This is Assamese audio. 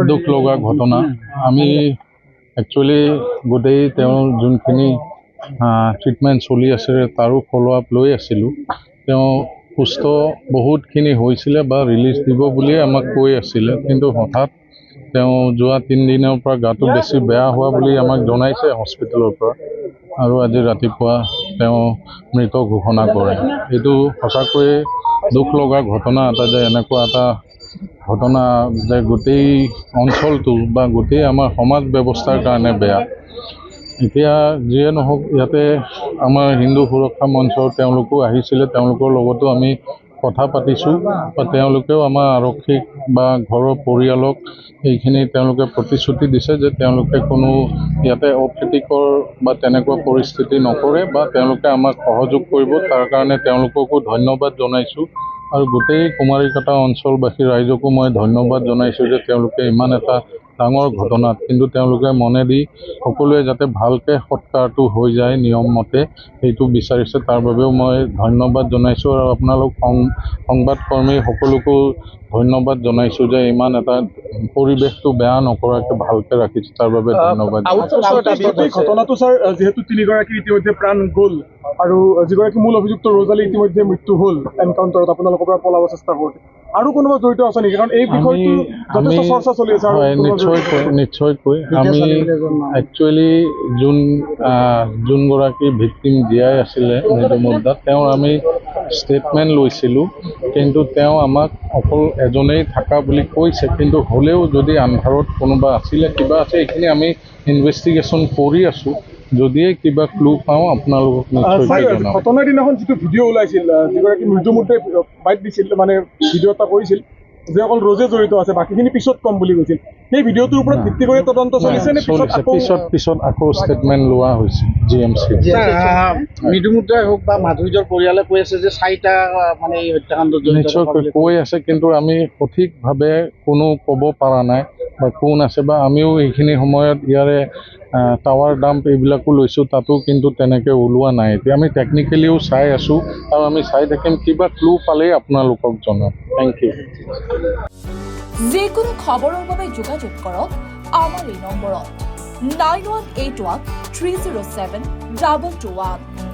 দুখ লগা ঘটনা। আমি একচুৱেলি গোটেই তেওঁৰ যোনখিনি ট্ৰিটমেণ্ট চলি আছে তাৰো ফ'ল' আপ লৈ আছিলোঁ। তেওঁ সুস্থ বহুতখিনি হৈছিলে বা ৰিলিজ দিব বুলিয়ে আমাক কৈ আছিলে, কিন্তু হঠাৎ তেওঁ যোৱা 3 দিনৰ পৰা গাটো বেছি বেয়া হোৱা বুলি আমাক জনাইছে হস্পিটেলৰ পৰা, আৰু আজি ৰাতিপুৱা তেওঁ মৃত ঘোষণা কৰে। এইটো সঁচাকৈয়ে দুখ লগা ঘটনা এটা, যে এনেকুৱা এটা ঘটনা যে গোটেই অঞ্চলটো বা গোটেই আমাৰ সমাজ ব্যৱস্থাৰ কাৰণে বেয়া। এতিয়া যিয়ে নহওক, ইয়াতে আমাৰ হিন্দু সুৰক্ষা মঞ্চৰ তেওঁলোকো আহিছিলে, তেওঁলোকৰ লগতো আমি কথা পাতিছোঁ, বা তেওঁলোকেও আমাৰ আৰক্ষীক বা ঘৰৰ পৰিয়ালক এইখিনি তেওঁলোকে প্ৰতিশ্ৰুতি দিছে যে তেওঁলোকে কোনো ইয়াতে অপ্ৰীতিকৰ বা তেনেকুৱা পৰিস্থিতি নকৰে, বা তেওঁলোকে আমাক সহযোগ কৰিব। তাৰ কাৰণে তেওঁলোককো ধন্যবাদ জনাইছোঁ, আৰু গোটেই কুমাৰীকাটা অঞ্চলবাসী ৰাইজকো মই ধন্যবাদ জনাইছোঁ যে তেওঁলোকে ইমান এটা ডাঙৰ ঘটনাত কিন্তু তেওঁলোকে মনেদি সকলোৱে যাতে ভালকৈ সৎকাৰটো হৈ যায় নিয়ম মতে সেইটো বিচাৰিছে, তাৰ বাবেও মই ধন্যবাদ জনাইছোঁ। আৰু আপোনালোক সংবাদকৰ্মী সকলোকো ধন্যবাদ জনাইছোঁ যে ইমান এটা পৰিৱেশটো বেয়া নকৰাকৈ ভালকৈ ৰাখিছে, তাৰ বাবে ধন্যবাদ। ঘটনাটো ছাৰ, যিহেতু 3গৰাকী ইতিমধ্যে প্ৰাণ গ'ল, আৰু যিগৰাকী মূল অভিযুক্ত ৰজালী ইতিমধ্যে মৃত্যু হ'ল এনকাউণ্টাৰত আপোনালোকৰ পৰা পলাব চেষ্টা কৰোঁতে, আৰু কোনোবা জড়িত আছে নেকি? কাৰণ এই বিষয়টো যথেষ্ট চৰ্চা চলি আছে। নিশ্চয়কৈ আমি একচুৱেলি যোনগৰাকী ভিক্টিম জীয়াই আছিলে মৃদু মুদ্ৰাত, তেওঁৰ আমি ষ্টেটমেণ্ট লৈছিলোঁ, কিন্তু তেওঁ আমাক অকল এজনেই থকা বুলি কৈছে, কিন্তু হ'লেও যদি আন্ধাৰত কোনোবা আছিলে কিবা আছে, এইখিনি আমি ইনভেষ্টিগেশ্যন কৰি আছোঁ। যদিয়ে কিবা ক্লু পাওঁ আপোনালোকক নিশ্চয়কৈ জনাম। ঘটনাৰ দিনাখন যিটো ভিডিঅ' ওলাইছিল, যিগৰাকী মৃদু মুদ্ৰাই বাইট দিছিল, মানে ভিডিঅ' এটা কৰিছিল যে অকল ৰজে জড়িত আছে, বাকীখিনি পিছত কম বুলি কৈছিল, সেই ভিডিঅ'টোৰ ওপৰত ভিত্তি কৰি তদন্ত চলিছে নে? পিছত আকৌ ষ্টেটমেণ্ট লোৱা হৈছে GMC। মৃদু মুদ্ৰাই হওক বা মাধুৰ্যৰ পৰিয়ালে কৈ আছে যে 4টা মানে এই হত্যাকাণ্ডত নিশ্চয়কৈ কৈ আছে, কিন্তু আমি সঠিকভাৱে কোনো ক'ব পৰা নাই বা কোন আছে, বা আমিও এইখিনি সময়ত ইয়াৰে টাৱাৰ ডাম্প এইবিলাকো লৈছোঁ, তাতো কিন্তু তেনেকৈ ওলোৱা নাই। এতিয়া আমি টেকনিকেলিও চাই আছোঁ, আৰু আমি চাই থাকিম, কিবা ক্লু পালেই আপোনালোকক জনাম। Thank you. যিকোনো খবৰৰ বাবে যোগাযোগ কৰক আমাৰ এই নম্বৰত 9181 307 2221।